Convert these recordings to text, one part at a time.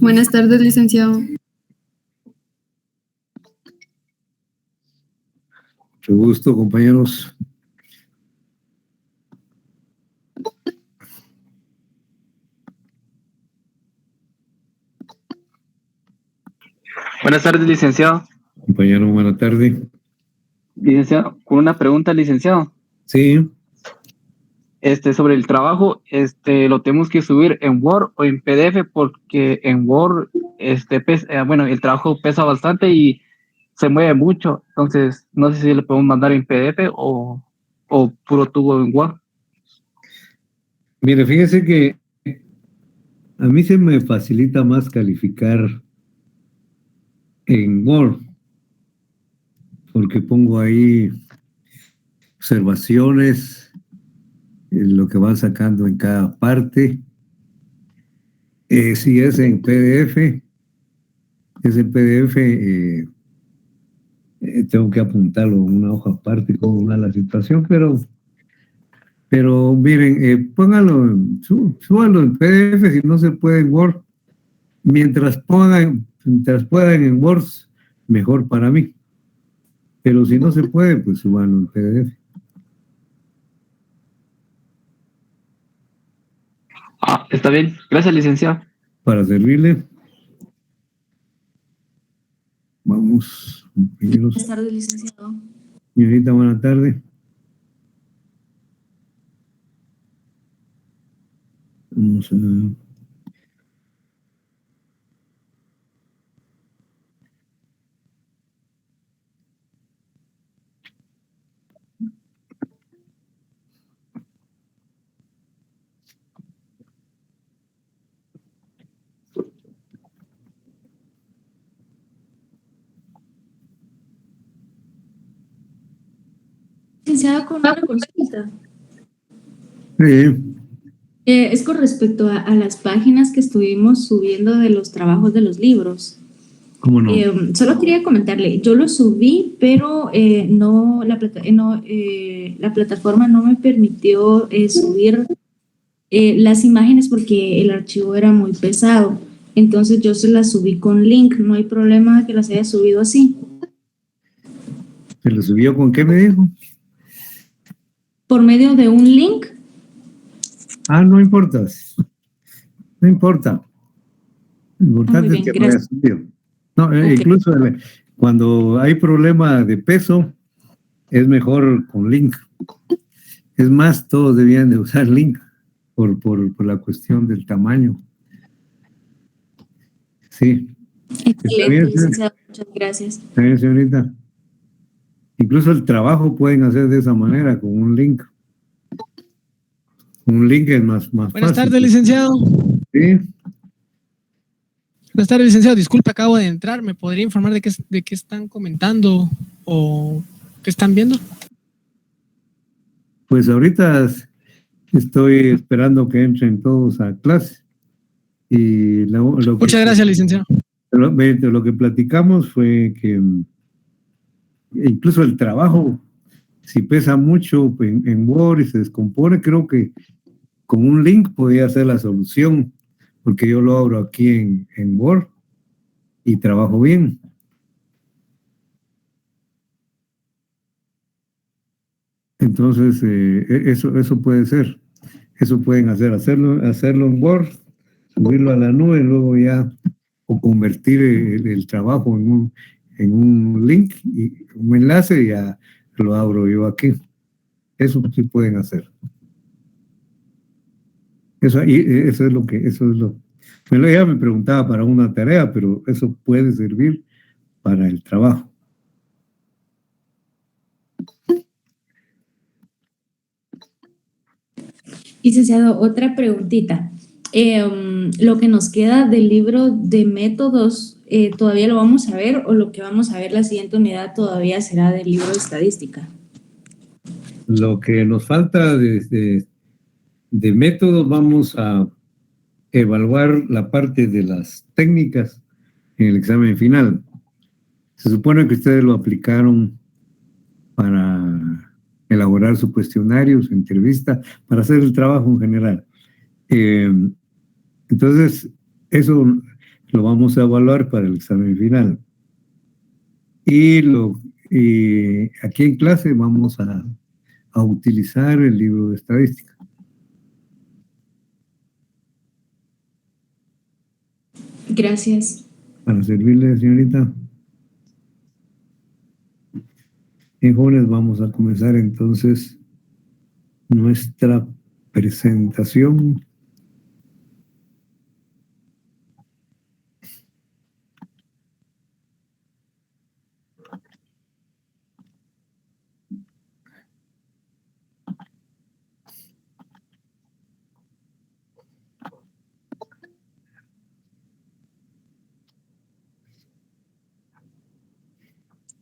Buenas tardes, licenciado. Mucho gusto, compañeros. Buenas tardes, licenciado. Compañero, buena tarde. Licenciado, con una pregunta, licenciado. Sí, Sobre el trabajo, lo tenemos que subir en Word o en PDF porque en Word, bueno, el trabajo pesa bastante y se mueve mucho. Entonces, no sé si le podemos mandar en PDF o puro tubo en Word. mire, fíjese que a mí se me facilita más calificar en Word, porque pongo ahí observaciones, lo que van sacando en cada parte. Si es en PDF, tengo que apuntarlo en una hoja aparte, cómo va la situación, pero miren, póngalo, súbalo en PDF si no se puede en Word. Mientras puedan en Word, mejor para mí. Pero si no se puede, pues súbanlo en PDF. Ah, está bien. Gracias, licenciado. Para servirle, vamos, compañeros. Buenas tardes, licenciado. Señorita, buena tarde. Vamos a... Licenciado, con una consulta. Sí, Es con respecto a las páginas que estuvimos subiendo de los trabajos de los libros. cómo no. Solo quería comentarle, yo lo subí, pero la plataforma no me permitió subir las imágenes porque el archivo era muy pesado. Entonces yo se las subí con link, no hay problema que las haya subido así. ¿Se lo subió con qué me dijo? Por medio de un link. Ah, no importa. No importa. Lo importante Muy es bien, que lo haya gracias. subido. No, Okay. incluso cuando hay problema de peso, es mejor con link. Es más, todos debían de usar link por la cuestión del tamaño. Sí. Está Excelente, bien, licenciado. Muchas gracias. está bien, señorita. Incluso el trabajo pueden hacer de esa manera, con un link. Un link es más Buenas fácil. tardes, licenciado. Sí. Buenas tardes, licenciado. Disculpe, acabo de entrar. ¿Me podría informar de qué están comentando o qué están viendo? Pues ahorita estoy esperando que entren todos a clase. Y Muchas gracias, licenciado. lo que platicamos fue que incluso el trabajo, si pesa mucho en Word y se descompone, creo que con un link podría ser la solución, porque yo lo abro aquí en Word y trabajo bien. Entonces, eso puede ser. Eso pueden hacerlo en Word, subirlo a la nube, luego ya, o convertir el trabajo en un link, y un enlace, y ya lo abro yo aquí. Eso sí pueden hacer. Eso es lo que, ella me preguntaba para una tarea, pero eso puede servir para el trabajo. Licenciado, otra preguntita. Lo que nos queda del libro de métodos, ¿todavía lo vamos a ver o lo que vamos a ver la siguiente unidad todavía será del libro de estadística? Lo que nos falta de métodos, vamos a evaluar la parte de las técnicas en el examen final. Se supone que ustedes lo aplicaron para elaborar su cuestionario, su entrevista, para hacer el trabajo en general. Entonces, eso lo vamos a evaluar para el examen final. Y aquí en clase vamos a utilizar el libro de estadística. Gracias. Para servirle, señorita. En jóvenes vamos a comenzar entonces nuestra presentación.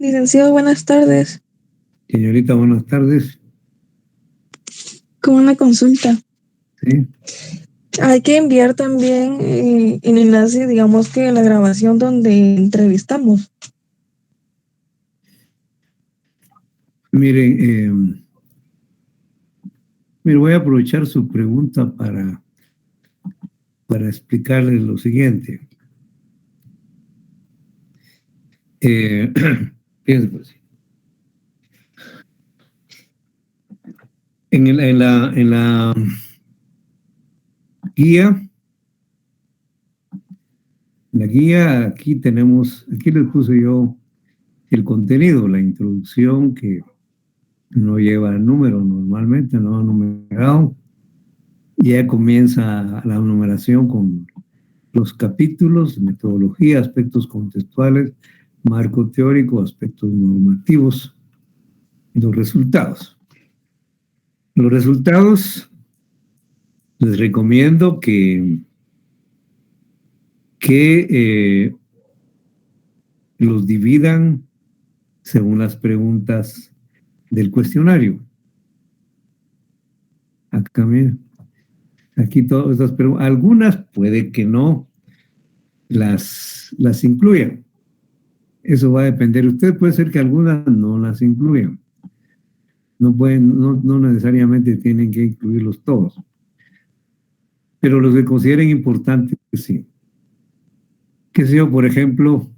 Licenciado, buenas tardes. Señorita, buenas tardes. Con una consulta. Sí. Hay que enviar también el enlace, digamos que la grabación donde entrevistamos. Miren, voy a aprovechar su pregunta para explicarles lo siguiente. Fíjense pues. En la guía, aquí les puse yo el contenido, la introducción que no lleva número normalmente, no numerado. Ya comienza la numeración con los capítulos, metodología, aspectos contextuales, marco teórico, aspectos normativos y los resultados. Los resultados les recomiendo que los dividan según las preguntas del cuestionario. Acá, miren, aquí todas estas preguntas, algunas puede que no las incluyan. Eso va a depender. Usted puede ser que algunas no las incluyan. No necesariamente tienen que incluirlos todos. Pero los que consideren importantes, sí. ¿Qué sé yo? Por ejemplo,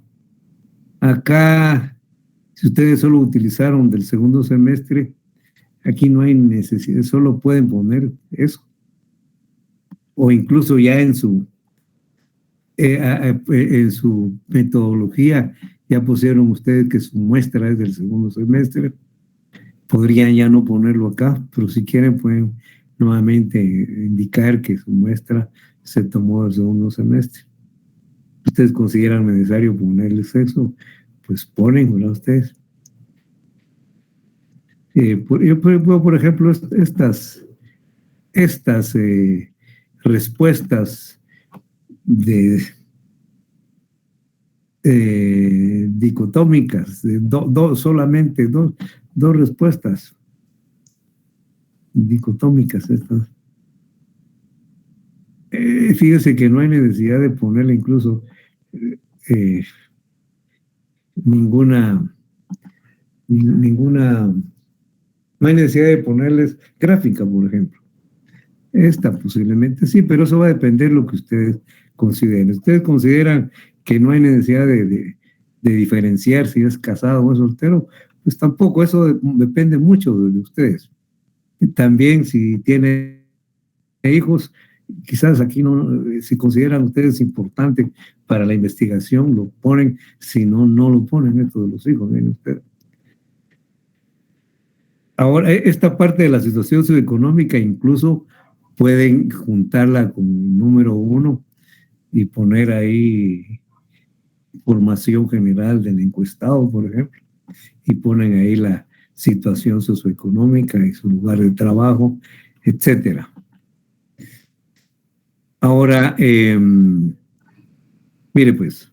acá, si ustedes solo utilizaron del segundo semestre, aquí no hay necesidad, solo pueden poner eso. O incluso ya en su metodología, ya pusieron ustedes que su muestra es del segundo semestre. Podrían ya no ponerlo acá, pero si quieren pueden nuevamente indicar que su muestra se tomó del segundo semestre. Ustedes consideran necesario ponerles eso, pues ponen, ¿verdad? Ustedes. Por ejemplo, estas respuestas dicotómicas, solamente dos respuestas dicotómicas estas. Fíjese que no hay necesidad de ponerle incluso ninguna, no hay necesidad de ponerles gráfica, por ejemplo. Esta posiblemente sí, pero eso va a depender de lo que ustedes consideren. Ustedes consideran que no hay necesidad de diferenciar si es casado o es soltero, pues tampoco, eso depende mucho de ustedes. También si tiene hijos, quizás aquí no, si consideran ustedes importante para la investigación, lo ponen, si no, no lo ponen, esto de los hijos, miren ustedes. Ahora, esta parte de la situación socioeconómica incluso pueden juntarla con número 1 y poner ahí información general del encuestado, por ejemplo, y ponen ahí la situación socioeconómica y su lugar de trabajo, etcétera. Ahora, mire pues,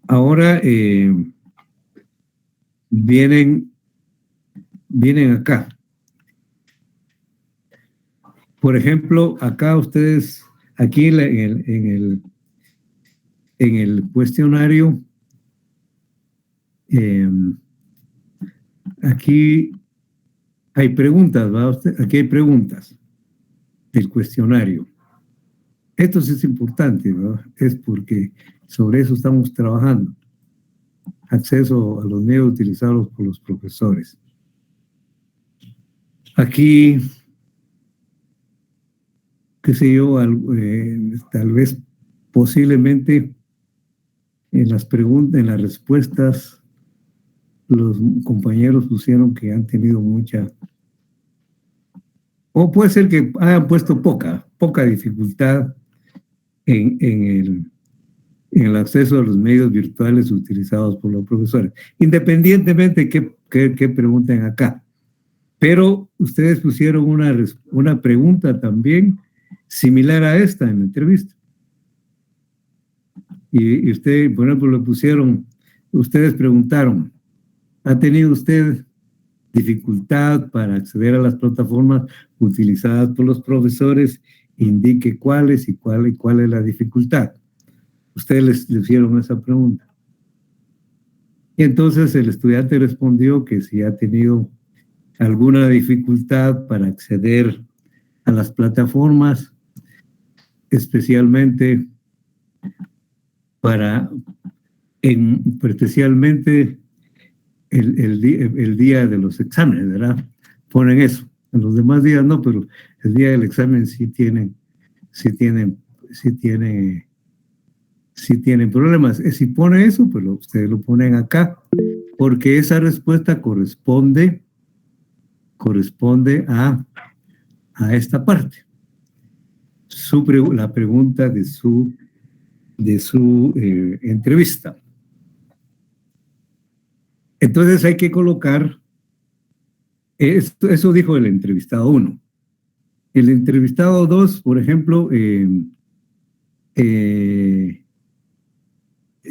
ahora vienen acá. Por ejemplo, acá ustedes, aquí en el cuestionario, aquí hay preguntas, ¿va? Aquí hay preguntas del cuestionario. Esto sí es importante, ¿no? Es porque sobre eso estamos trabajando. Acceso a los medios utilizados por los profesores. Aquí, qué sé yo, tal vez posiblemente en las preguntas, en las respuestas, los compañeros pusieron que han tenido mucha, o puede ser que hayan puesto poca dificultad en el acceso a los medios virtuales utilizados por los profesores, independientemente de qué pregunten acá. Pero ustedes pusieron una pregunta también similar a esta en la entrevista. Y usted, por ejemplo, le pusieron, ustedes preguntaron, ¿ha tenido usted dificultad para acceder a las plataformas utilizadas por los profesores? Indique cuáles y cuál es la dificultad. Ustedes le hicieron esa pregunta. Y entonces el estudiante respondió que si ha tenido alguna dificultad para acceder a las plataformas, especialmente especialmente el día de los exámenes, ¿verdad? Ponen eso. En los demás días no, pero el día del examen sí tienen problemas. Si pone eso, pues ustedes lo ponen acá, porque esa respuesta corresponde a esta parte. La pregunta de su entrevista. Entonces hay que colocar, eso dijo el entrevistado 1. El entrevistado 2, por ejemplo,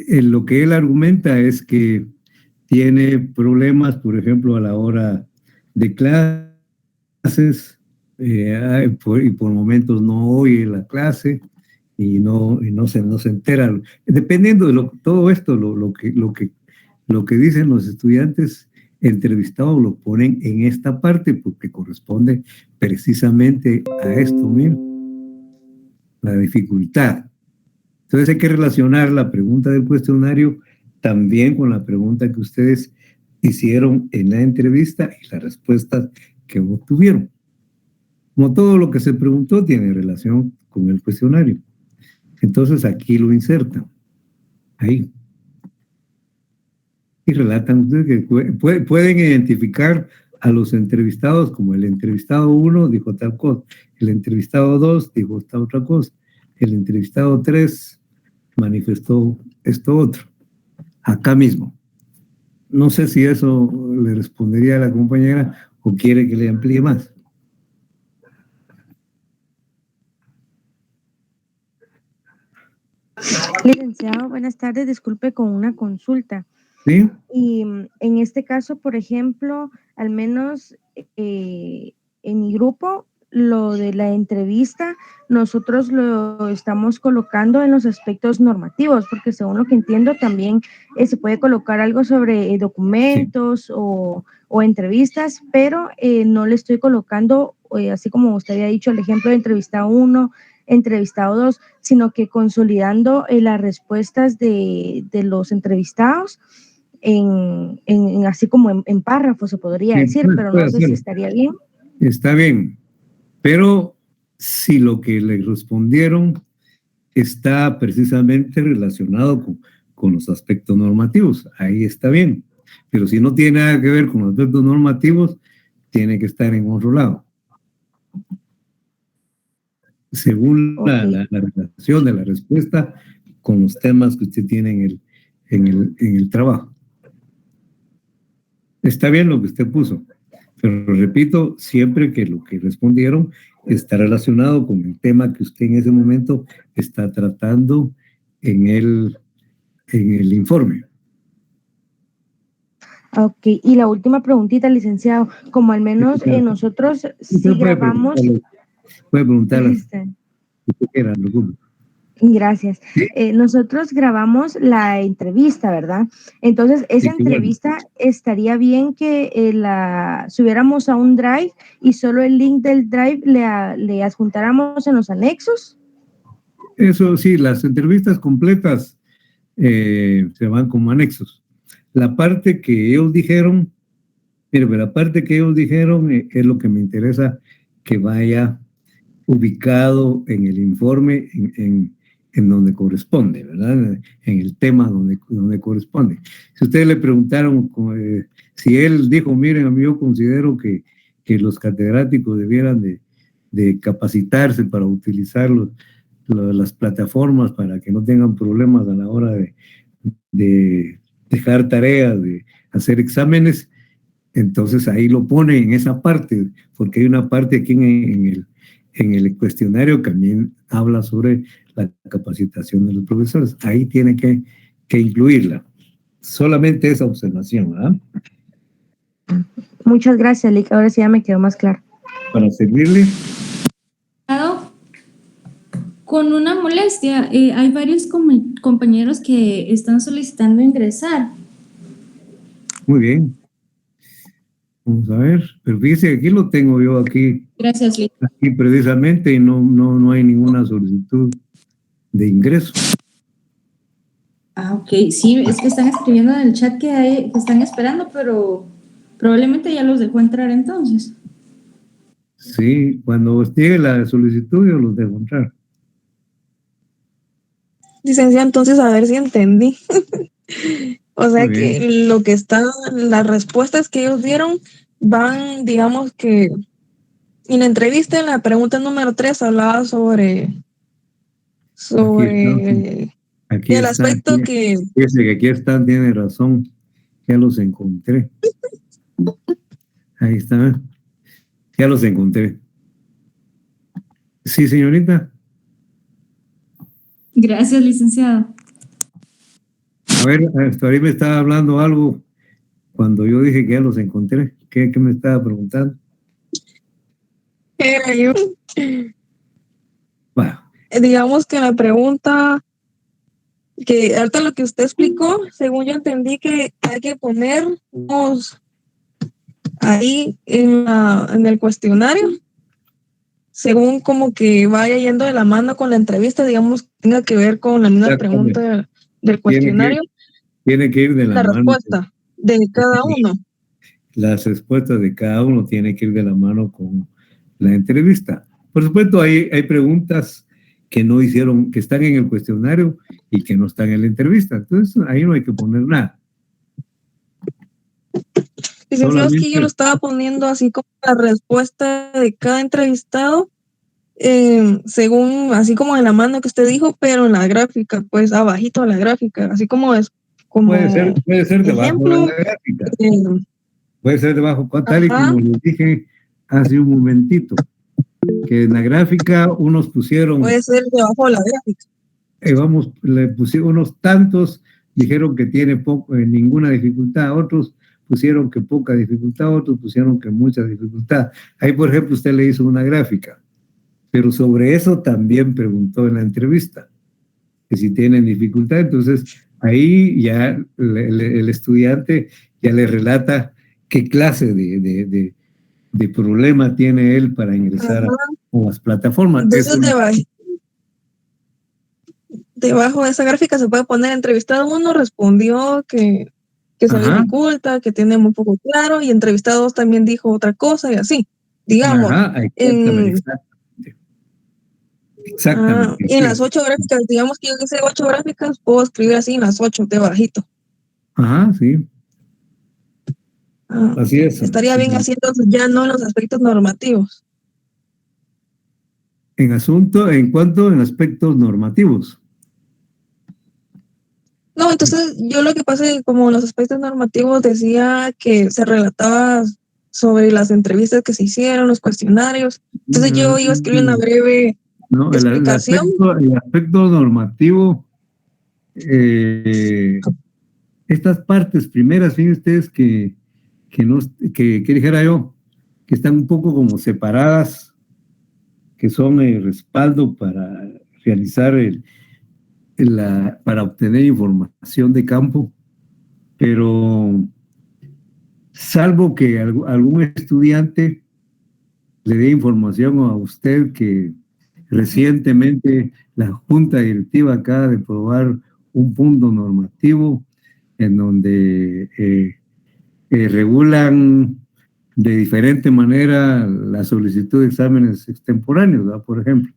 lo que él argumenta es que tiene problemas, por ejemplo, a la hora de clases, y por momentos no oye la clase y no se entera. Dependiendo de todo esto, lo que dicen los estudiantes entrevistados lo ponen en esta parte porque corresponde precisamente a esto mismo, la dificultad. Entonces hay que relacionar la pregunta del cuestionario también con la pregunta que ustedes hicieron en la entrevista y las respuestas que obtuvieron. Como todo lo que se preguntó tiene relación con el cuestionario. Entonces aquí lo insertan. Ahí. Y relatan ustedes que pueden identificar a los entrevistados como el entrevistado 1 dijo tal cosa, el entrevistado 2 dijo esta otra cosa, el entrevistado 3 manifestó esto otro, acá mismo. No sé si eso le respondería a la compañera o quiere que le amplíe más. Licenciado, buenas tardes. Disculpe con una consulta. ¿Sí? Y en este caso, por ejemplo, al menos en mi grupo, lo de la entrevista, nosotros lo estamos colocando en los aspectos normativos, porque según lo que entiendo, también se puede colocar algo sobre documentos sí. o entrevistas, pero no le estoy colocando, así como usted había dicho, el ejemplo de entrevista 1, entrevistado 2, sino que consolidando las respuestas de los entrevistados en así como en párrafos, se podría decir, pero no sé si estaría bien. Está bien, pero si lo que le respondieron está precisamente relacionado con los aspectos normativos, ahí está bien, pero si no tiene nada que ver con los aspectos normativos, tiene que estar en otro lado. Según la relación de la respuesta con los temas que usted tiene en el trabajo. Está bien lo que usted puso, pero repito, siempre que lo que respondieron está relacionado con el tema que usted en ese momento está tratando en el informe. Ok, y la última preguntita, licenciado, como al menos nosotros si grabamos... Puede preguntarle. Gracias. Nosotros grabamos la entrevista, ¿verdad? Entonces, esa entrevista estaría bien que la subiéramos a un drive y solo el link del drive le adjuntáramos en los anexos. Eso sí, las entrevistas completas se van como anexos. La parte que ellos dijeron, mire, la parte que ellos dijeron es lo que me interesa que vaya ubicado en el informe, en donde corresponde, ¿verdad? En el tema donde corresponde. Si ustedes le preguntaron si él dijo, miren, a mí yo considero que los catedráticos debieran de capacitarse para utilizar las plataformas para que no tengan problemas a la hora de dejar tareas, de hacer exámenes, entonces ahí lo pone en esa parte, porque hay una parte aquí en el cuestionario que también habla sobre la capacitación de los profesores. Ahí tiene que incluirla. Solamente esa observación, ¿verdad? Muchas gracias, Lick. Ahora sí ya me quedó más claro. Para servirle. Con una molestia, hay varios compañeros que están solicitando ingresar. Muy bien. Vamos a ver. Pero fíjese, aquí lo tengo yo aquí. Gracias, Lick. Aquí precisamente y no hay ninguna solicitud de ingreso. Ah, ok. Sí, es que están escribiendo en el chat que están esperando, pero probablemente ya los dejó entrar entonces. Sí, cuando llegue la solicitud yo los dejo entrar. Licenciada, entonces a ver si entendí. O sea que lo que está, las respuestas que ellos dieron van, digamos que en la entrevista, en la pregunta número 3, hablaba sobre Aquí el está, aspecto que... Fíjese que aquí están, tiene razón, ya los encontré. Ahí está, ya los encontré. Sí, señorita. Gracias, licenciado. A ver, hasta ahí me estaba hablando algo cuando yo dije que ya los encontré. ¿Qué me estaba preguntando? Era yo. Bueno. Digamos que la pregunta, que ahorita lo que usted explicó, según yo entendí que hay que ponernos ahí en el cuestionario, según como que vaya yendo de la mano con la entrevista, digamos, tenga que ver con la misma pregunta del cuestionario. Tiene que ir de la mano. La respuesta de cada uno. Las respuestas de cada uno tienen que ir de la mano con la entrevista. Por supuesto, hay preguntas que no hicieron, que están en el cuestionario y que no están en la entrevista. Entonces, ahí no hay que poner nada. Licenciado, es que yo lo estaba poniendo así como la respuesta de cada entrevistado, según, así como en la mano que usted dijo, pero en la gráfica, pues abajito de la gráfica, así como es. Como puede ser debajo ejemplo, de la gráfica. Puede ser debajo, tal y como les dije hace un momentito, que en la gráfica unos pusieron... Puede ser debajo de la gráfica. Le pusieron unos tantos, dijeron que tiene ninguna dificultad, otros pusieron que poca dificultad, otros pusieron que mucha dificultad. Ahí, por ejemplo, usted le hizo una gráfica, pero sobre eso también preguntó en la entrevista, que si tienen dificultad, entonces ahí ya el estudiante ya le relata qué clase de problema tiene él para ingresar a las plataformas. Entonces, debajo de esa gráfica se puede poner entrevistado 1, respondió que se dificulta, que tiene muy poco claro, y entrevistado 2 también dijo otra cosa, y así, digamos. Exactamente. Y en las 8 gráficas, digamos que yo hice 8 gráficas, puedo escribir así en las 8, de bajito. Ajá, sí. Así es. Estaría bien así, entonces ya no en los aspectos normativos. En aspectos normativos. No, entonces yo lo que pasa es que como en los aspectos normativos decía que se relataba sobre las entrevistas que se hicieron, los cuestionarios. Entonces yo iba a escribir una breve explicación. El aspecto normativo, estas partes primeras, fíjense ustedes que dijera yo, que están un poco como separadas, que son el respaldo para realizar para obtener información de campo, pero salvo que algún estudiante le dé información a usted que Recientemente la Junta Directiva acaba de aprobar un punto normativo en donde regulan de diferente manera la solicitud de exámenes extemporáneos, ¿verdad? Por ejemplo.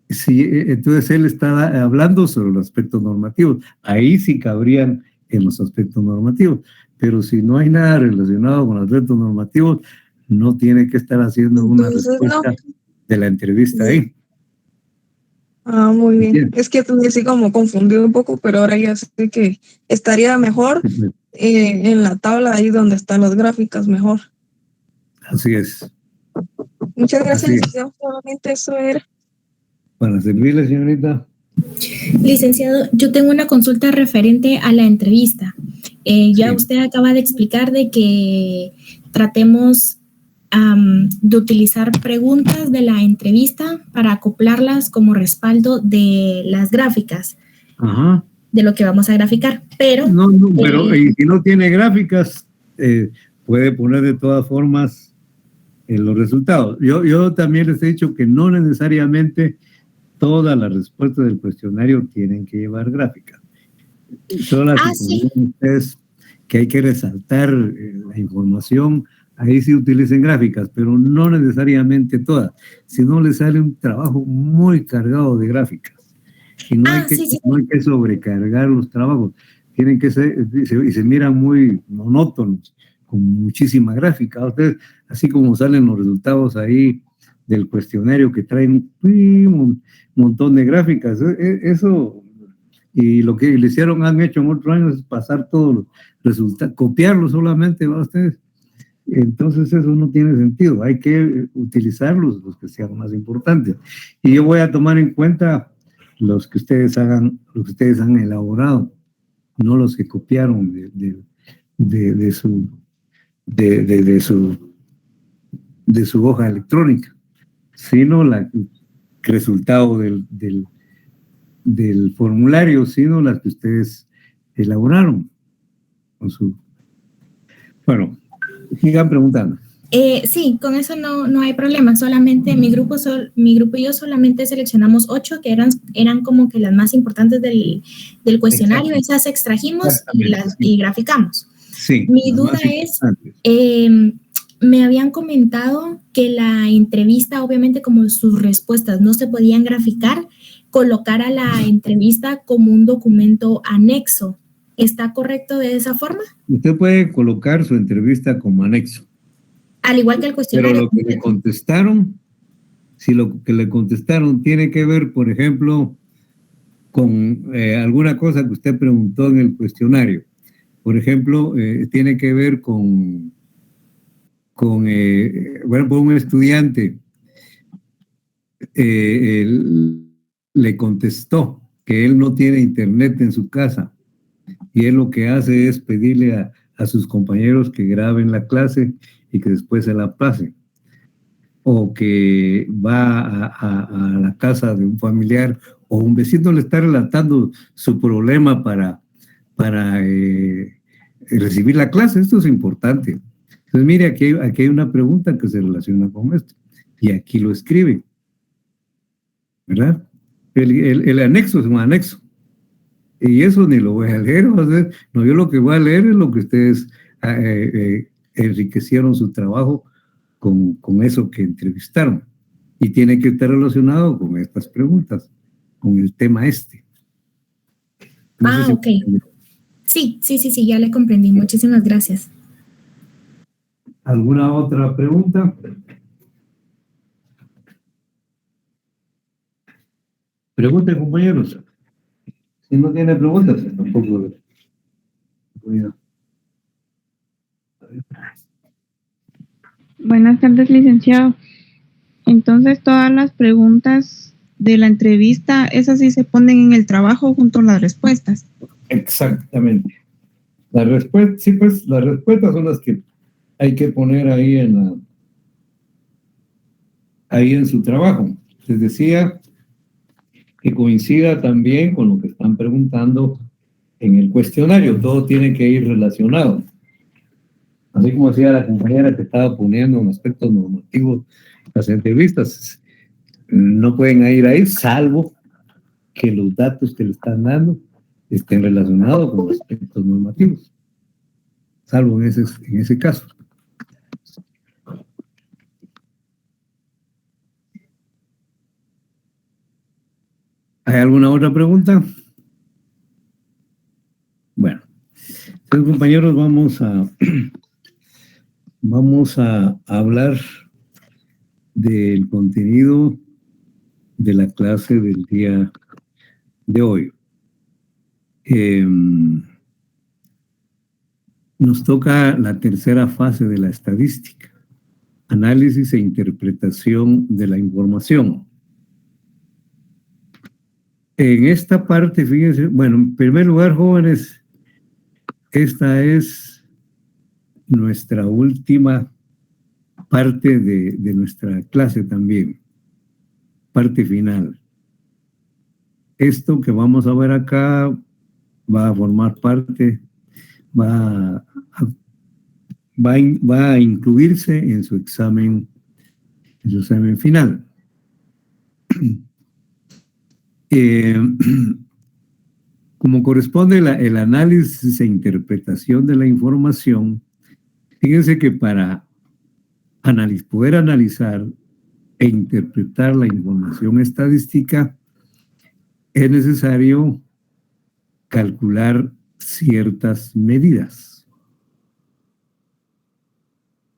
Sí, entonces él está hablando sobre los aspectos normativos. Ahí sí cabrían en los aspectos normativos. Pero si no hay nada relacionado con los aspectos normativos, no tiene que estar haciendo una respuesta de la entrevista ahí. Ah, muy bien. ¿Entiendes? Es que estoy así como confundido un poco, pero ahora ya sé que estaría mejor en la tabla ahí donde están las gráficas, mejor. Así es. Muchas gracias, Así es. licenciado. Solamente eso era. Para servirle, señorita. Licenciado, yo tengo una consulta referente a la entrevista. Ya Sí. usted acaba de explicar de que tratemos de utilizar preguntas de la entrevista para acoplarlas como respaldo de las gráficas, Ajá. de lo que vamos a graficar. Pero No, pero y si no tiene gráficas, puede poner de todas formas los resultados. Yo también les he dicho que no necesariamente todas las respuestas del cuestionario tienen que llevar gráficas. Solo las que sí. consideran ustedes que hay que resaltar la información, ahí sí utilicen gráficas, pero no necesariamente todas. Si no, les sale un trabajo muy cargado de gráficas. Y no hay que sobrecargar los trabajos. Tienen que ser, y se miran muy monótonos, con muchísima gráfica. Ustedes, así como salen los resultados ahí del cuestionario que traen un montón de gráficas. Eso, y lo que le hicieron, han hecho en otros años, es pasar todos los resultados, copiarlos solamente, ¿va ustedes? Entonces eso no tiene sentido, hay que utilizarlos, los que sean más importantes. Y yo voy a tomar en cuenta los que ustedes han elaborado, no los que copiaron de su hoja electrónica, sino el resultado del formulario, sino las que ustedes elaboraron con su... Bueno, sigan preguntando. Sí, con eso no hay problema. Solamente mi grupo y yo solamente seleccionamos 8 que eran como que las más importantes del cuestionario. Esas extrajimos y graficamos. Sí. Mi duda es, me habían comentado que la entrevista, obviamente como sus respuestas no se podían graficar, colocar a la entrevista como un documento anexo. ¿Está correcto de esa forma? Usted puede colocar su entrevista como anexo. Al igual que el cuestionario. Pero lo que le contestaron, si lo que le contestaron tiene que ver, por ejemplo, con alguna cosa que usted preguntó en el cuestionario. Por ejemplo, tiene que ver con bueno, un estudiante le contestó que él no tiene internet en su casa y él lo que hace es pedirle a sus compañeros que graben la clase y que después se la pasen, o que va a la casa de un familiar o un vecino le está relatando su problema para recibir la clase. Esto es importante. Entonces, mire, aquí hay una pregunta que se relaciona con esto y aquí lo escribe, ¿verdad? El anexo es un anexo. Y eso ni lo voy a leer, no, yo lo que voy a leer es lo que ustedes enriquecieron su trabajo con eso que entrevistaron. Y tiene que estar relacionado con estas preguntas, con el tema este. No sé ok. Sí, ya le comprendí. Muchísimas gracias. ¿Alguna otra pregunta? Pregunten, compañeros. Si no tiene preguntas, tampoco. Buenas tardes, licenciado. Entonces, todas las preguntas de la entrevista, esas sí se ponen en el trabajo junto a las respuestas. Exactamente. Las respuestas, sí, pues, las respuestas son las que hay que poner ahí en su trabajo. Les decía que coincida también con lo que están preguntando en el cuestionario. Todo tiene que ir relacionado. Así como decía la compañera que estaba poniendo en aspectos normativos las entrevistas, no pueden ir ahí, salvo que los datos que le están dando estén relacionados con aspectos normativos, salvo en ese caso. ¿Hay alguna otra pregunta? Bueno, entonces, compañeros, vamos a hablar del contenido de la clase del día de hoy. Nos toca la tercera fase de la estadística, análisis e interpretación de la información. En esta parte, fíjense, bueno, en primer lugar, jóvenes, esta es nuestra última parte de nuestra clase también, parte final. Esto que vamos a ver acá va a formar parte, va a incluirse en su examen final. Como corresponde el análisis e interpretación de la información, fíjense que para poder analizar e interpretar la información estadística es necesario calcular ciertas medidas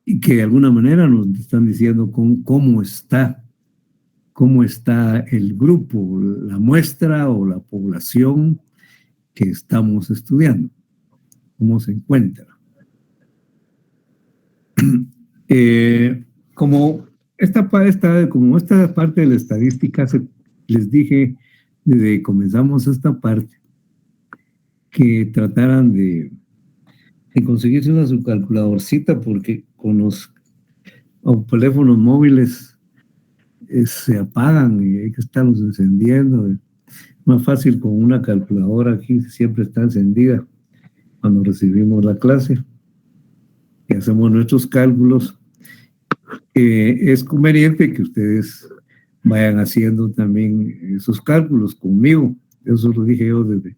y que de alguna manera nos están diciendo cómo está el grupo, la muestra o la población que estamos estudiando, cómo se encuentra. Como esta parte de la estadística, les dije desde que comenzamos esta parte que trataran de conseguirse una subcalculadorcita, porque con los teléfonos móviles se apagan y hay que estarlos encendiendo. Es más fácil con una calculadora, aquí siempre está encendida cuando recibimos la clase y hacemos nuestros cálculos. Es conveniente que ustedes vayan haciendo también esos cálculos conmigo. Eso lo dije yo desde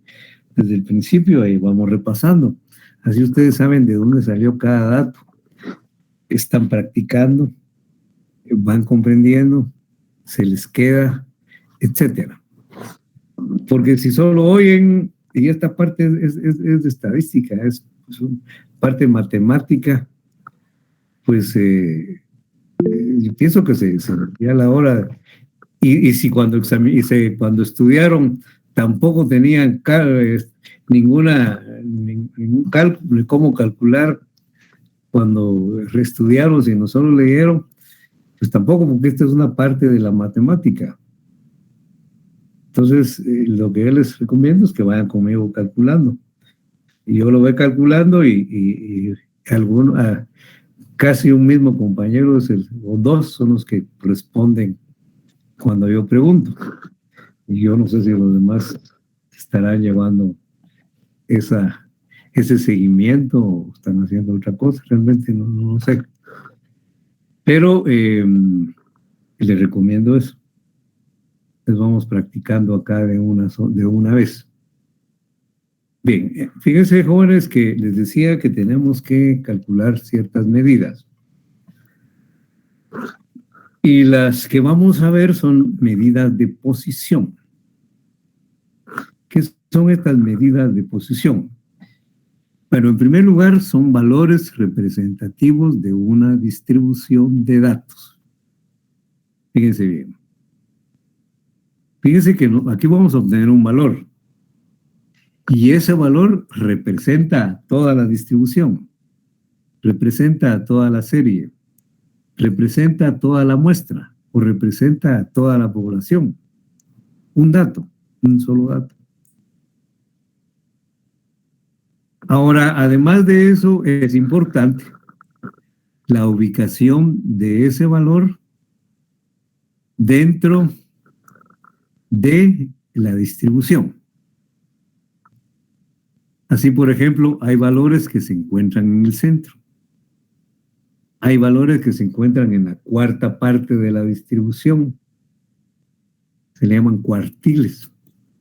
el principio, ahí vamos repasando. Así ustedes saben de dónde salió cada dato. Están practicando, van comprendiendo, se les queda, etcétera. Porque si solo oyen, y esta parte es de estadística, es parte matemática, pues yo pienso que ya a la hora, y si cuando estudiaron tampoco tenían ningún cálculo de cómo calcular cuando reestudiaron, si no solo leyeron, pues tampoco, porque esta es una parte de la matemática. Entonces, lo que yo les recomiendo es que vayan conmigo calculando. Y yo lo voy calculando y casi un mismo compañero o dos son los que responden cuando yo pregunto. Y yo no sé si los demás estarán llevando ese seguimiento o están haciendo otra cosa, realmente no sé. Pero les recomiendo eso. Les vamos practicando acá de una vez. Bien, fíjense, jóvenes, que les decía que tenemos que calcular ciertas medidas. Y las que vamos a ver son medidas de posición. ¿Qué son estas medidas de posición? Bueno, en primer lugar, son valores representativos de una distribución de datos. Fíjense bien. Fíjense que aquí vamos a obtener un valor. Y ese valor representa a toda la distribución, representa a toda la serie, representa a toda la muestra o representa a toda la población. Un dato, un solo dato. Ahora, además de eso, es importante la ubicación de ese valor dentro de la distribución. Así, por ejemplo, hay valores que se encuentran en el centro. Hay valores que se encuentran en la cuarta parte de la distribución. se le llaman cuartiles.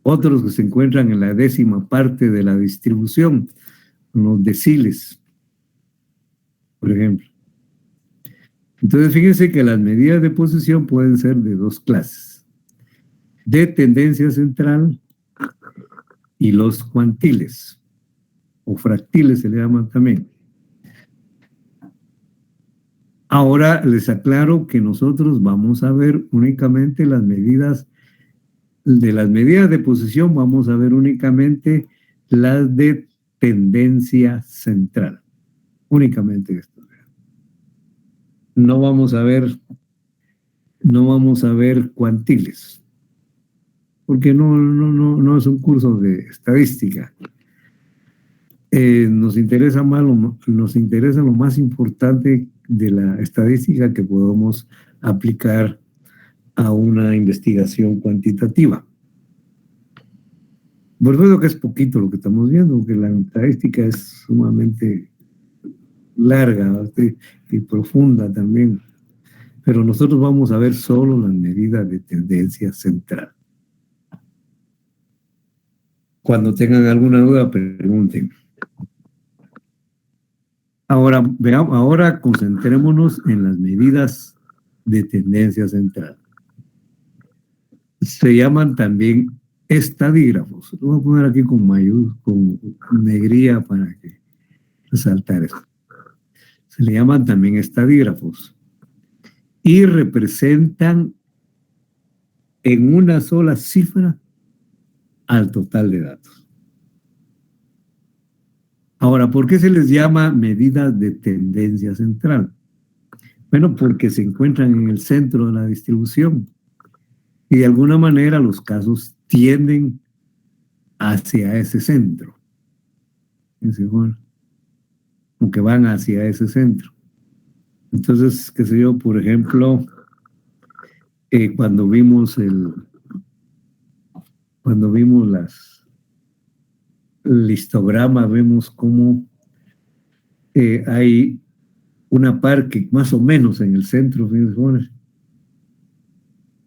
Otros que se encuentran en la 10ª parte de la distribución, los deciles, por ejemplo. Entonces, fíjense que las medidas de posición pueden ser de dos clases: de tendencia central y los cuantiles, o fractiles se le llaman también. Ahora les aclaro que nosotros vamos a ver únicamente las medidas. De las medidas de posición vamos a ver únicamente las de tendencia central. Únicamente esto. No vamos a ver cuantiles, porque no es un curso de estadística. Nos interesa lo más importante de la estadística que podemos aplicar a una investigación cuantitativa. Por supuesto que es poquito lo que estamos viendo, porque la estadística es sumamente larga y profunda también, pero nosotros vamos a ver solo las medidas de tendencia central. Cuando tengan alguna duda, pregunten. Ahora concentrémonos en las medidas de tendencia central. Se llaman también estadígrafos. Lo voy a poner aquí con negría para que resaltar eso. Se le llaman también estadígrafos y representan en una sola cifra al total de datos. Ahora, ¿por qué se les llama medidas de tendencia central? Bueno, porque se encuentran en el centro de la distribución y de alguna manera los casos tienden hacia ese centro. Aunque van hacia ese centro. Entonces, qué sé yo, por ejemplo, cuando vimos el histograma, vemos cómo hay una par que más o menos en el centro,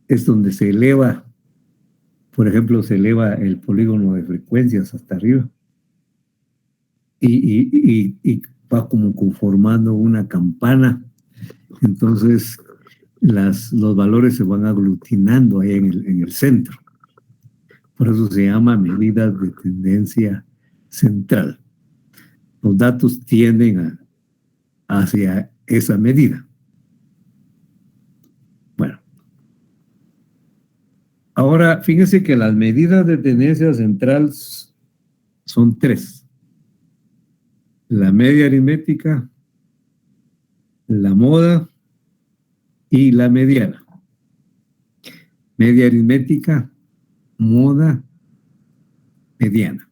es donde se eleva, por ejemplo, se eleva el polígono de frecuencias hasta arriba y va como conformando una campana. Entonces los valores se van aglutinando ahí en el centro. Por eso se llama medidas de tendencia central. Los datos tienden hacia esa medida. Bueno. Ahora, fíjense que las medidas de tendencia central son 3. La media aritmética, la moda y la mediana. Media aritmética, moda, mediana.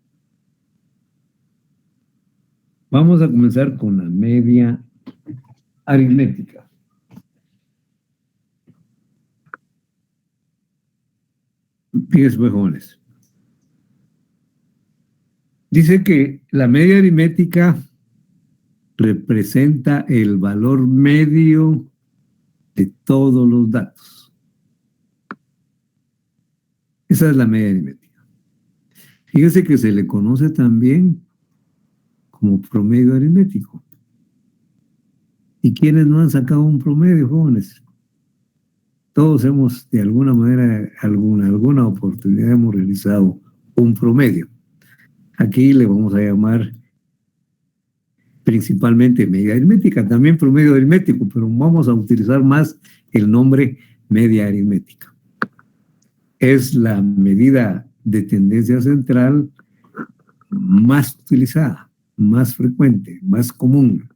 Vamos a comenzar con la media aritmética. Fíjense, pues, jóvenes. Dice que la media aritmética representa el valor medio de todos los datos. Esa es la media aritmética. Fíjense que se le conoce también como promedio aritmético. ¿Y quiénes no han sacado un promedio, jóvenes? Todos hemos, de alguna manera, alguna oportunidad hemos realizado un promedio. Aquí le vamos a llamar principalmente media aritmética, también promedio aritmético, pero vamos a utilizar más el nombre media aritmética. Es la medida de tendencia central más utilizada, más frecuente, más común.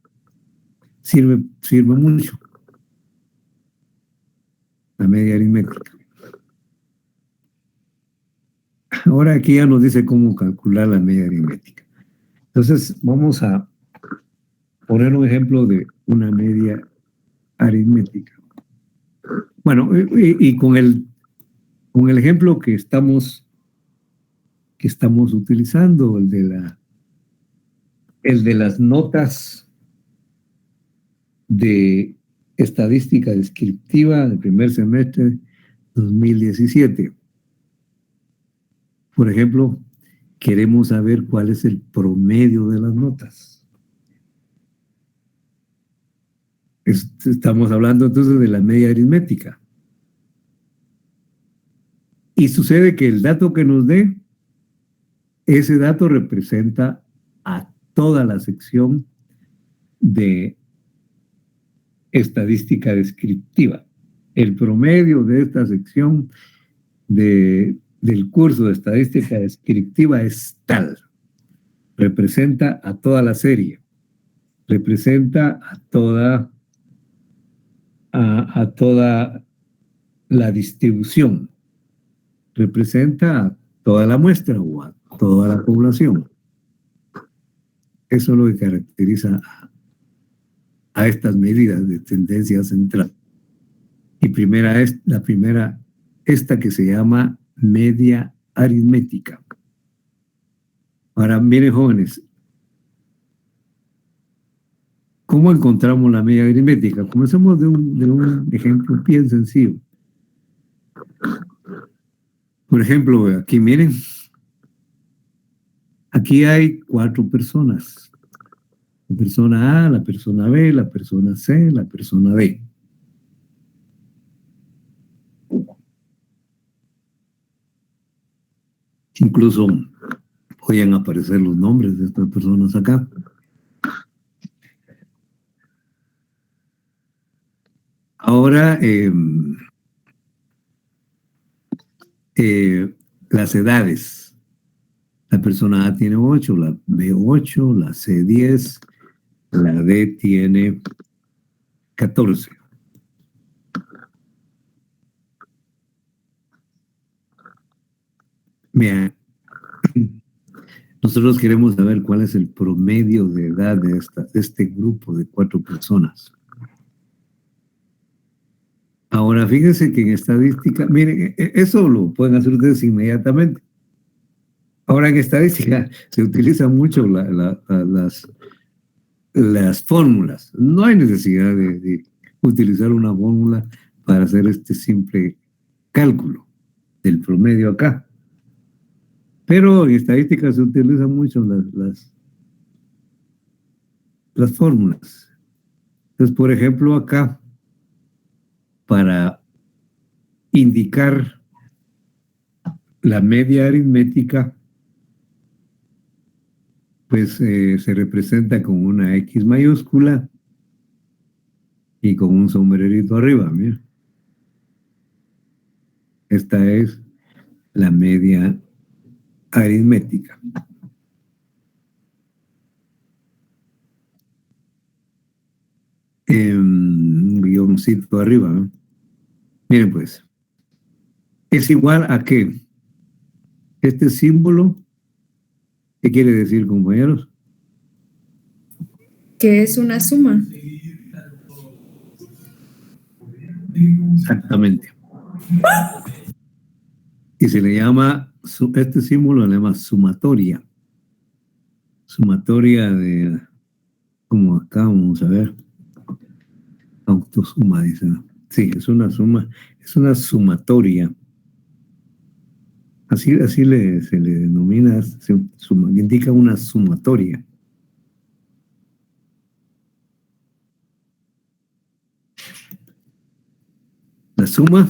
Sirve mucho la media aritmética. Ahora aquí ya nos dice cómo calcular la media aritmética. Entonces vamos a poner un ejemplo de una media aritmética. Bueno, y con el ejemplo que estamos utilizando, el de las notas de estadística descriptiva del primer semestre 2017. Por ejemplo, queremos saber cuál es el promedio de las notas. Estamos hablando entonces de la media aritmética. Y sucede que el dato que nos dé, ese dato representa a toda la sección de estadística descriptiva. El promedio de esta sección del curso de estadística descriptiva es tal. Representa a toda la serie. Representa a toda la distribución. Representa a toda la muestra o a toda la población. Eso es lo que caracteriza a estas medidas de tendencia central. Y la primera, esta que se llama media aritmética. Ahora, miren, jóvenes, ¿cómo encontramos la media aritmética? Comencemos de un ejemplo bien sencillo. Por ejemplo, aquí miren, aquí hay 4 personas. La persona A, la persona B, la persona C, la persona D. Incluso podían aparecer los nombres de estas personas acá. Ahora, las edades. La persona A tiene 8, la B 8, la C 10, la D tiene 14. Bien, nosotros queremos saber cuál es el promedio de edad de este grupo de 4 personas. Ahora, fíjense que en estadística, miren, eso lo pueden hacer ustedes inmediatamente. Ahora, en estadística se utilizan mucho las fórmulas. No hay necesidad de utilizar una fórmula para hacer este simple cálculo del promedio acá. Pero en estadística se utilizan mucho las fórmulas. Entonces, por ejemplo, acá, para indicar la media aritmética, pues se representa con una X mayúscula y con un sombrerito arriba. Mira. Esta es la media aritmética. Un guioncito arriba, ¿no? Miren pues, es igual a que este símbolo, ¿qué quiere decir, compañeros? Que es una suma. Exactamente. Y se le llama, este símbolo le llama sumatoria. Sumatoria de, como acá vamos a ver, autosuma, dice. Sí, es una suma, es una sumatoria. Así se le denomina, indica una sumatoria. La suma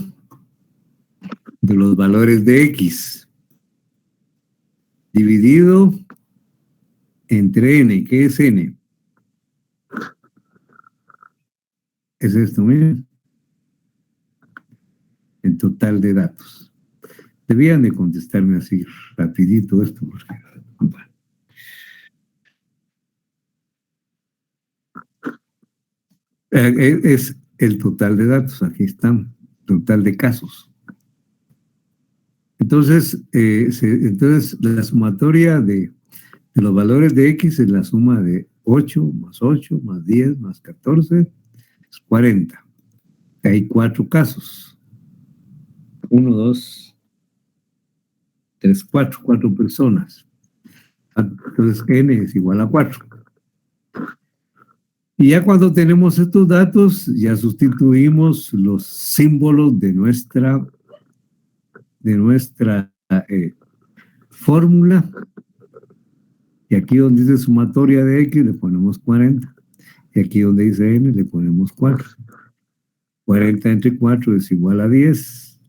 de los valores de X dividido entre N. ¿Qué es N? Es esto, miren. El total de datos. Debían de contestarme así rapidito esto, porque es el total de datos. Aquí están, total de casos. Entonces, entonces la sumatoria de los valores de X es la suma de 8 más 10 más 14 es 40. Hay 4 casos. 1, 2, 3, 4 personas. Entonces N es igual a 4. Y ya cuando tenemos estos datos, ya sustituimos los símbolos de nuestra fórmula, y aquí donde dice sumatoria de X le ponemos 40, y aquí donde dice N le ponemos 4. 40 entre 4 es igual a 10.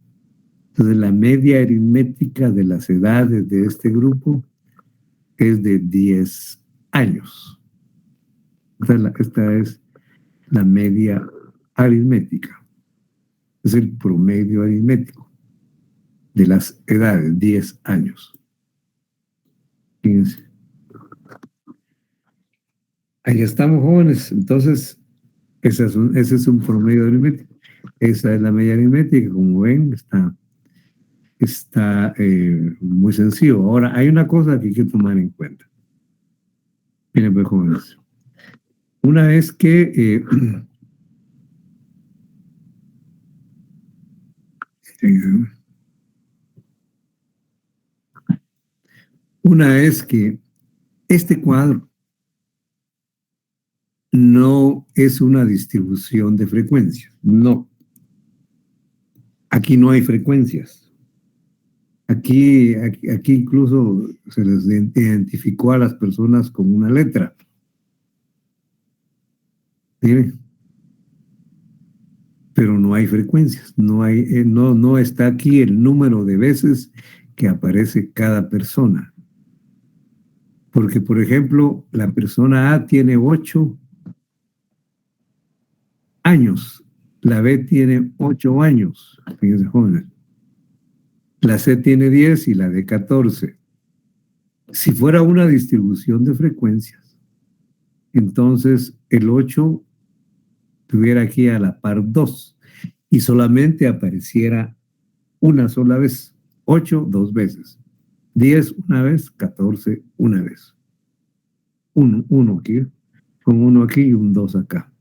Entonces la media aritmética de las edades de este grupo es de 10 años. Esta es la media aritmética. Es el promedio aritmético de las edades, 10 años. Fíjense. Ahí estamos, jóvenes. Entonces, ese es un promedio aritmético. Esa es la media aritmética. Como ven, está muy sencillo. Ahora, hay una cosa que hay que tomar en cuenta. Miren, pues, jóvenes. Una vez que este cuadro no es una distribución de frecuencias, no. Aquí no hay frecuencias. Aquí incluso se les identificó a las personas con una letra. Miren. Pero no hay frecuencias, no está aquí el número de veces que aparece cada persona. Porque, por ejemplo, la persona A tiene 8 años, la B tiene 8 años, fíjense, jóvenes. La C tiene 10 y la D 14. Si fuera una distribución de frecuencias, entonces el 8 estuviera aquí a la par 2 y solamente apareciera una sola vez. 8 2 veces, 10 una vez, 14 una vez. Uno aquí, con 1 aquí y un 2 acá.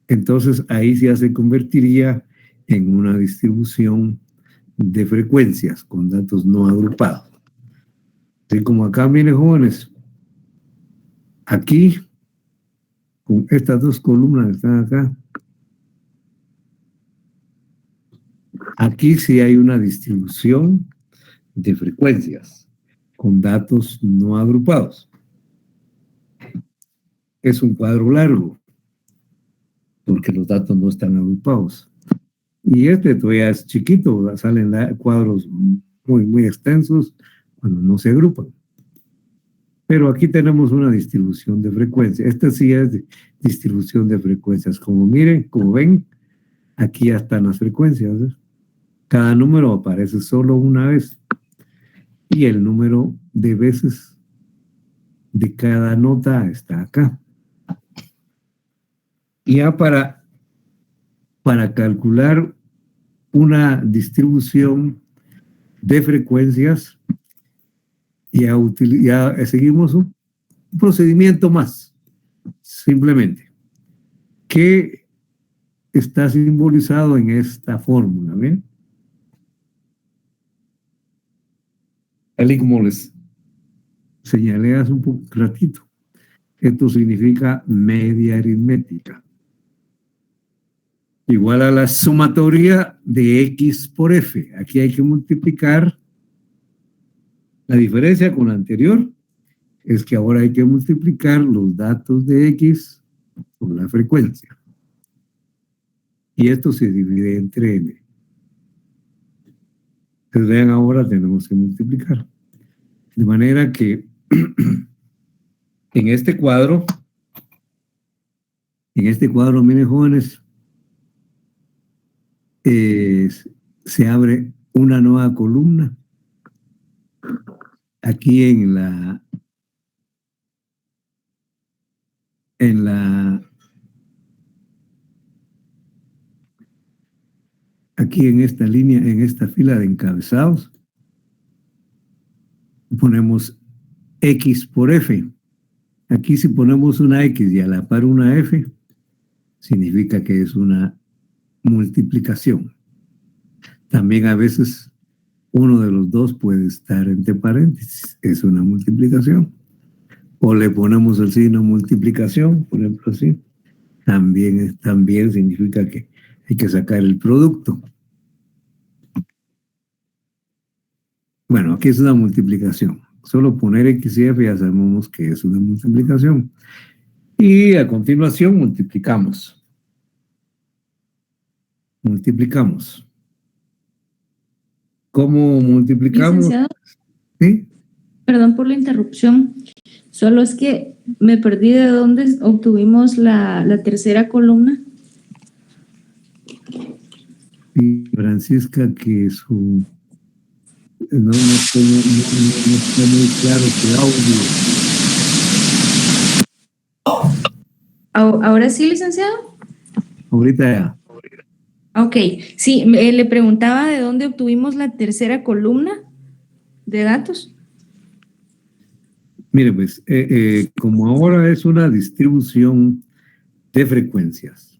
Entonces ahí ya se convertiría en una distribución de frecuencias con datos no agrupados. Así como acá, miren, jóvenes, aquí con estas dos columnas que están acá, aquí sí hay una distribución de frecuencias con datos no agrupados. Es un cuadro largo, porque los datos no están agrupados. Y este todavía es chiquito, salen cuadros muy extensos cuando no se agrupan. Pero aquí tenemos una distribución de frecuencias. Esta sí es distribución de frecuencias. Como miren, como ven, aquí ya están las frecuencias, ¿eh? Cada número aparece solo una vez. Y el número de veces de cada nota está acá. Y ya para calcular una distribución de frecuencias, ya seguimos un procedimiento más, simplemente, que está simbolizado en esta fórmula, ¿ven? Tal y como les señalé hace un ratito, esto significa media aritmética, igual a la sumatoria de X por F. Aquí hay que multiplicar. La diferencia con la anterior es que ahora hay que multiplicar los datos de X por la frecuencia. Y esto se divide entre N. Entonces vean, ahora tenemos que multiplicar. De manera que en este cuadro, miren, jóvenes, se abre una nueva columna aquí aquí en esta línea, en esta fila de encabezados, ponemos X por F. Aquí si ponemos una X y a la par una F, significa que es una multiplicación. También a veces uno de los dos puede estar entre paréntesis, es una multiplicación. O le ponemos el signo multiplicación, por ejemplo así, también significa que hay que sacar el producto. Bueno, aquí es una multiplicación. Solo poner X y F ya sabemos que es una multiplicación. Y a continuación multiplicamos. Multiplicamos. ¿Cómo multiplicamos? Licenciado, ¿Sí? perdón por la interrupción. Solo es que me perdí de dónde obtuvimos la tercera columna. Y Francisca, que su... No está muy claro su audio. ¿Ahora sí, licenciado? Ahorita ya. Ok, sí, le preguntaba de dónde obtuvimos la tercera columna de datos. Mire, pues, como ahora es una distribución de frecuencias,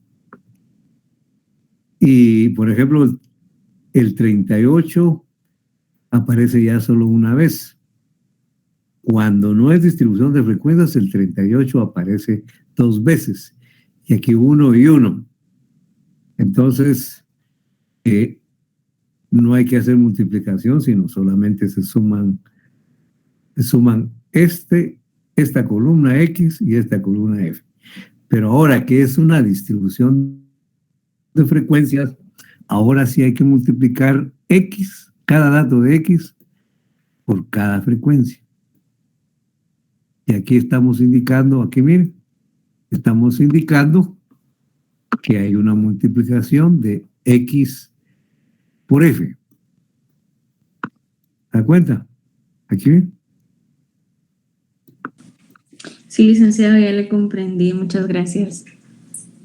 y por ejemplo, el 38 aparece ya solo una vez. Cuando no es distribución de frecuencias, el 38 aparece 2 veces, y aquí 1 y 1. Entonces, no hay que hacer multiplicación, sino solamente se suman esta columna X y esta columna F. Pero ahora que es una distribución de frecuencias, ahora sí hay que multiplicar X, cada dato de X, por cada frecuencia. Y aquí estamos indicando, aquí miren, estamos indicando que hay una multiplicación de X por F. ¿Da cuenta? Aquí miren. Sí, licenciado, ya le comprendí. Muchas gracias.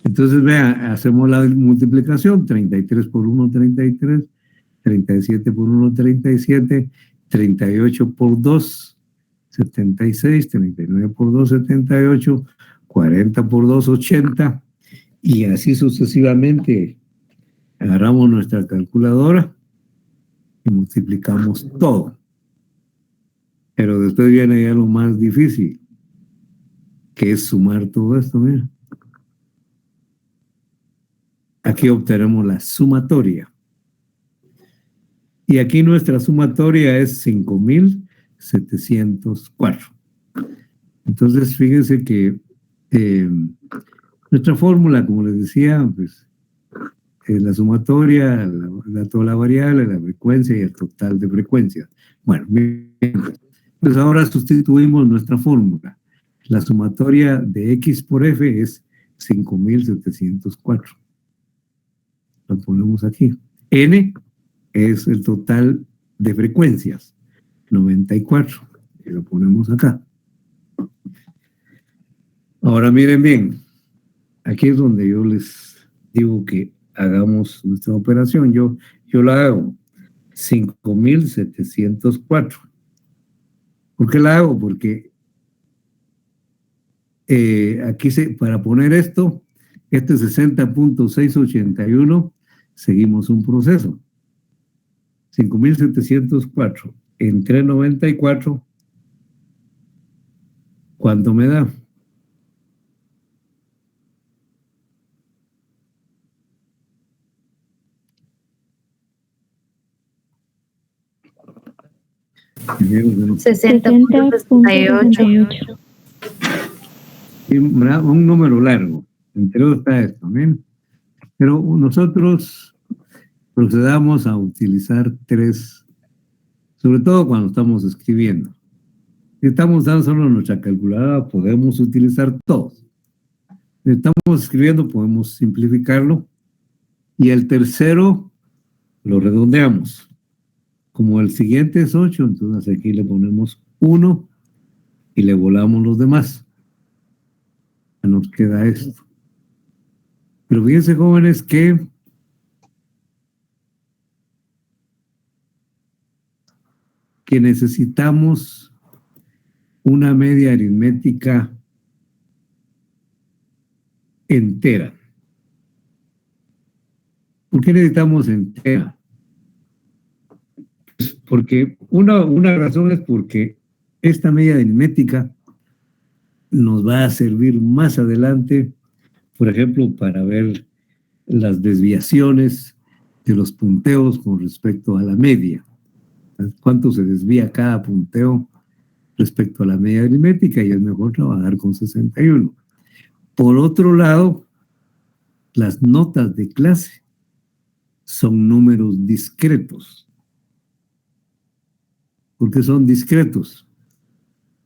Entonces, vean, hacemos la multiplicación, 33 por 1, 33, 37 por 1, 37, 38 por 2, 76, 39 por 2, 78, 40 por 2, 80, y así sucesivamente. Agarramos nuestra calculadora y multiplicamos todo. Pero después viene ya lo más difícil, que es sumar todo esto, mira. Aquí obtenemos la sumatoria. Y aquí nuestra sumatoria es 5,704. Entonces, fíjense que nuestra fórmula, como les decía, pues, es la sumatoria, toda la variable, la frecuencia y el total de frecuencias. Bueno, bien, pues ahora sustituimos nuestra fórmula. La sumatoria de X por F es 5,704. Lo ponemos aquí. N es el total de frecuencias, 94. Y lo ponemos acá. Ahora miren bien. Aquí es donde yo les digo que hagamos nuestra operación. Yo la hago 5,704. ¿Por qué la hago? Porque aquí para poner esto, este 60.681, seguimos un proceso. 5,704 entre 94, ¿cuánto me da? Primero, 60.68. Un número largo. Entre otros está esto, ¿bien? Pero nosotros procedamos a utilizar 3, sobre todo cuando estamos escribiendo. Si estamos dando solo nuestra calculadora, podemos utilizar todos. Si estamos escribiendo, podemos simplificarlo. Y el tercero lo redondeamos. Como el siguiente es 8, entonces aquí le ponemos 1 y le volamos los demás. Ya nos queda esto. Pero fíjense, jóvenes, que necesitamos una media aritmética entera. ¿Por qué necesitamos entera? Pues porque una razón es porque esta media aritmética nos va a servir más adelante, por ejemplo, para ver las desviaciones de los punteos con respecto a la media. cuánto se desvía cada punteo respecto a la media aritmética, y es mejor trabajar con 61. Por otro lado, las notas de clase son números discretos. ¿Por qué son discretos?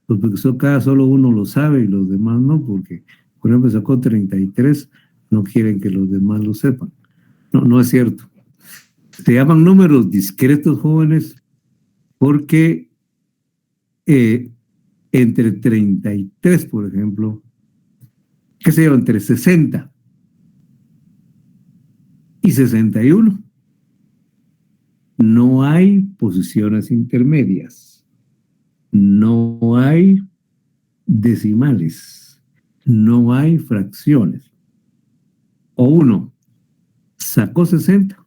Pues porque solo uno lo sabe y los demás no, porque, por ejemplo, sacó 33, no quieren que los demás lo sepan. No, no es cierto. Se llaman números discretos, jóvenes, porque entre 33, por ejemplo, qué sé yo, entre 60 y 61, no hay posiciones intermedias, no hay decimales, no hay fracciones. O uno sacó 60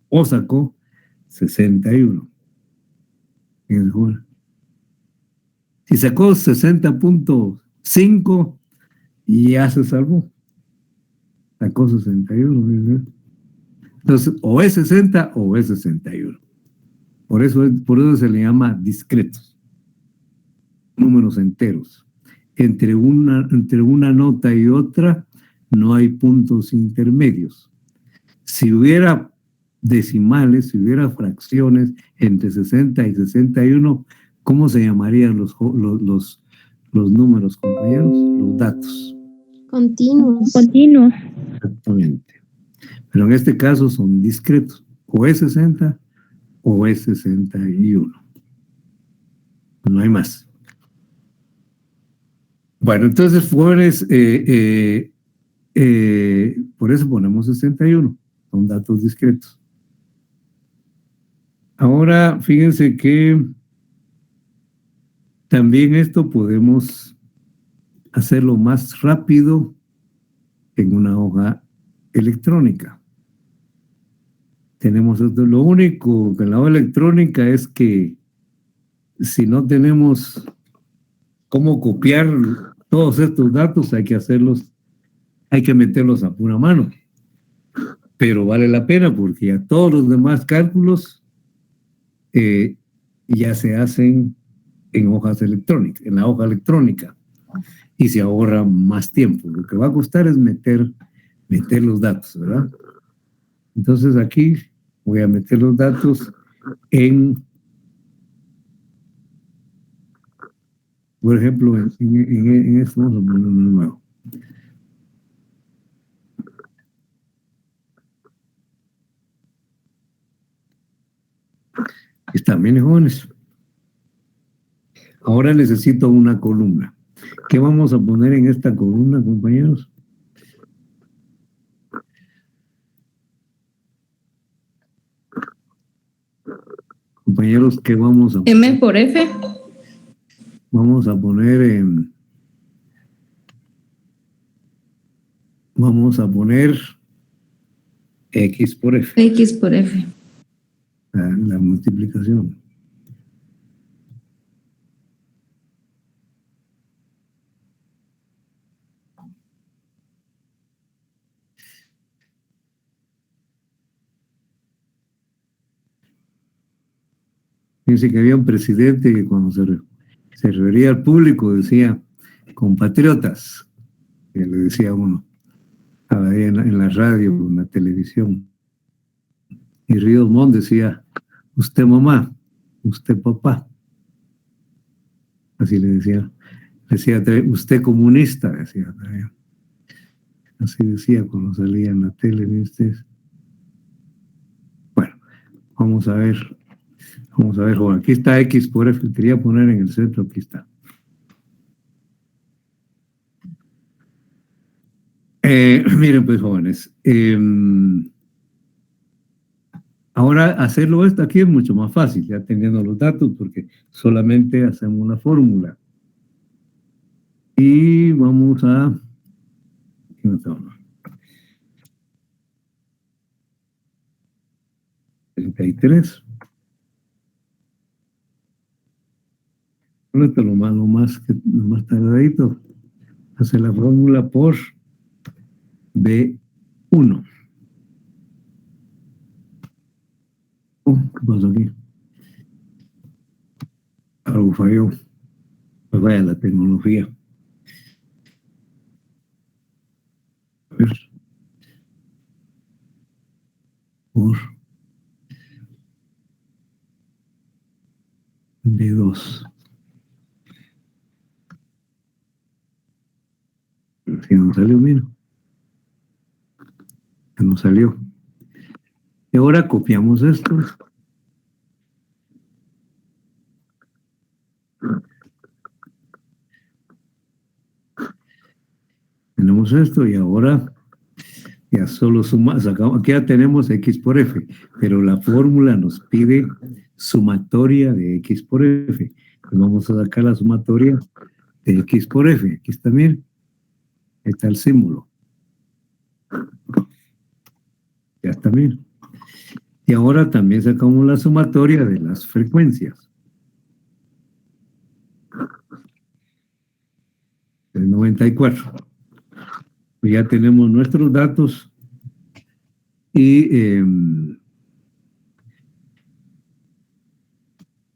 o sacó 61. Si sacó 60.5, ya se salvó. Sacó 61. Entonces, o es 60 o es 61. Por eso se le llama discretos. Números enteros. Entre una nota y otra no hay puntos intermedios. Si hubiera decimales, si hubiera fracciones entre 60 y 61, ¿cómo se llamarían los números, compañeros? Los datos. Continuos. Exactamente. Pero en este caso son discretos. O es 60 o es 61. No hay más. Bueno, entonces, jóvenes, por eso ponemos 61. Son datos discretos. Ahora, fíjense que también esto podemos hacerlo más rápido en una hoja electrónica. Tenemos esto. Lo único que en la hoja electrónica es que si no tenemos cómo copiar todos estos datos, hay que meterlos a pura mano. Pero vale la pena porque ya todos los demás cálculos ya se hacen en hojas electrónicas, en la hoja electrónica, y se ahorra más tiempo. Lo que va a costar es meter los datos, ¿verdad? Entonces aquí voy a meter los datos por ejemplo, en esto vamos a poner uno nuevo. Están bien, jóvenes. Ahora necesito una columna. ¿Qué vamos a poner en esta columna, compañeros? Compañeros, ¿qué vamos a poner? M por F. Vamos a poner X por F. X por F. La multiplicación. Fíjense que había un presidente que cuando se refería al público decía, compatriotas, que le decía uno, ahí en la radio, en la televisión. Y Ríos Montt decía, usted mamá, usted papá. Así le decía, usted comunista, decía. Así decía cuando salía en la tele, ¿ven ustedes? Bueno, vamos a ver, joven. Aquí está X por F, quería poner en el centro, aquí está. Miren pues, jóvenes, ahora hacerlo esto aquí es mucho más fácil, ya teniendo los datos, porque solamente hacemos una fórmula. Y vamos a... 33. Esto lo más tardadito. Hacer la fórmula por B1. ¿Qué pasó aquí? algo falló. Pues vaya la tecnología. A ver. Por D2. Si no salió, mira. Que no salió. Y ahora copiamos esto. Tenemos esto y ahora ya solo suma, sacamos, aquí ya tenemos X por F, pero la fórmula nos pide sumatoria de X por F. Entonces vamos a sacar la sumatoria de X por F. Aquí está, bien. Ahí está el símbolo. Ya está bien. Y ahora también sacamos la sumatoria de las frecuencias. El 94. Pues ya tenemos nuestros datos y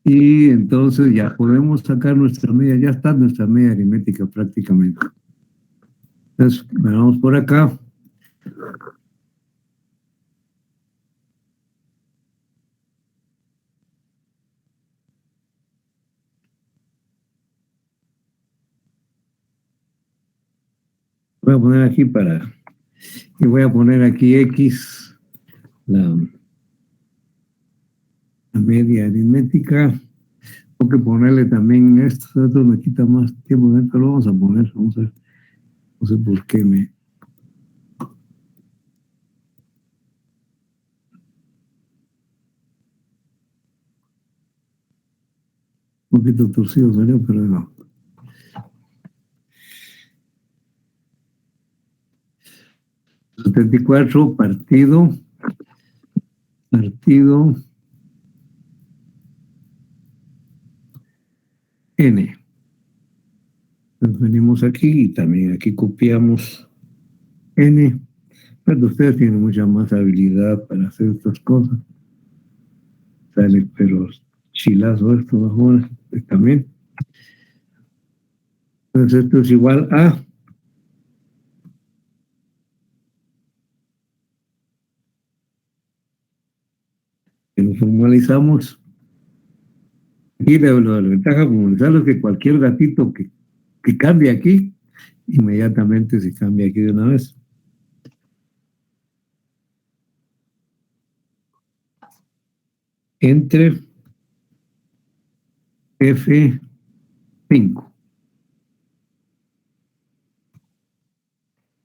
entonces ya podemos sacar nuestra media, ya está nuestra media aritmética prácticamente. Entonces, vamos por acá. Voy a poner aquí y voy a poner aquí X, la media aritmética. Tengo que ponerle también esto me quita más tiempo, esto lo vamos a poner, vamos a ver, no sé por qué un poquito torcido salió, pero no. ...74 partido N. Entonces venimos aquí y también aquí copiamos N. Pero ustedes tienen mucha más habilidad para hacer estas cosas. Sale, pero chilazo esto ahora también. Entonces esto es igual a que lo formalizamos. Aquí la ventaja de formalizarlo es que cualquier datito que cambie aquí, inmediatamente se cambia aquí de una vez. Entre F5.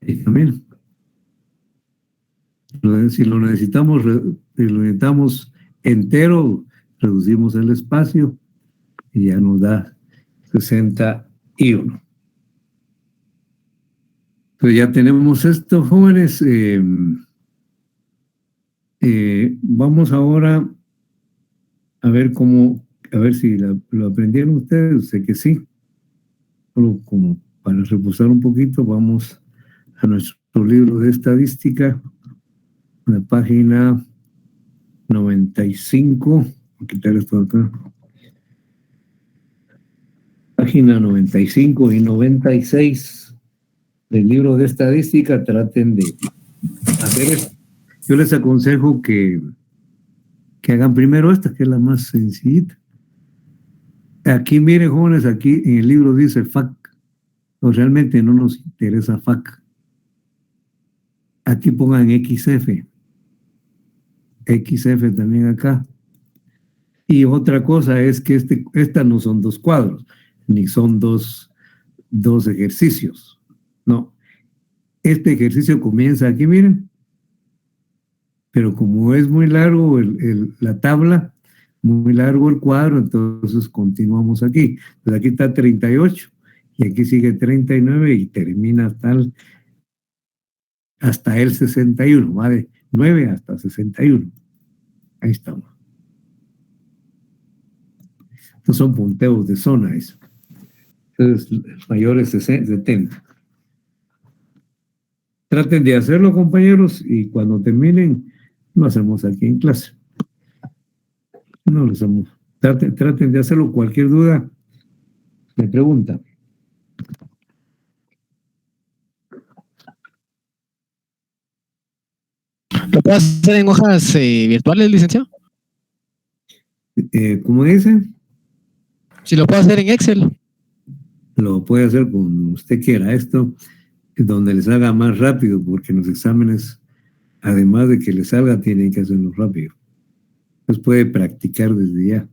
Y también, si lo necesitamos entero, reducimos el espacio y ya nos da 61. Entonces ya tenemos esto, jóvenes. Vamos ahora a ver si lo aprendieron ustedes. Sé que sí. Solo como para repasar un poquito, vamos a nuestro libro de estadística, la página 95. Voy a quitar esto acá. Página 95 y 96 del libro de estadística. Traten de hacer esto. Yo les aconsejo que hagan primero esta, que es la más sencillita. Aquí, miren, jóvenes, aquí en el libro dice FAC. Pero realmente no nos interesa FAC. Aquí pongan XF. XF también acá. Y otra cosa es que estas no son dos cuadros, ni son dos ejercicios. No. Este ejercicio comienza aquí, miren. Pero como es muy largo la tabla, muy largo el cuadro, entonces continuamos aquí. Pues aquí está 38 y aquí sigue 39 y termina hasta el 61, va de 9 hasta 61. Ahí estamos. Estos son punteos de zona, eso. Entonces, mayores de 70. Traten de hacerlo, compañeros, y cuando terminen, lo hacemos aquí en clase. No lo hacemos Traten de hacerlo. Cualquier duda, me pregunta. ¿Lo puedo hacer en hojas virtuales, licenciado? ¿Cómo dice? Si lo puedo hacer en Excel. Lo puede hacer como usted quiera. Esto es donde les haga más rápido, porque en los exámenes, además de que les salga, tienen que hacerlo rápido. Entonces puede practicar desde ya.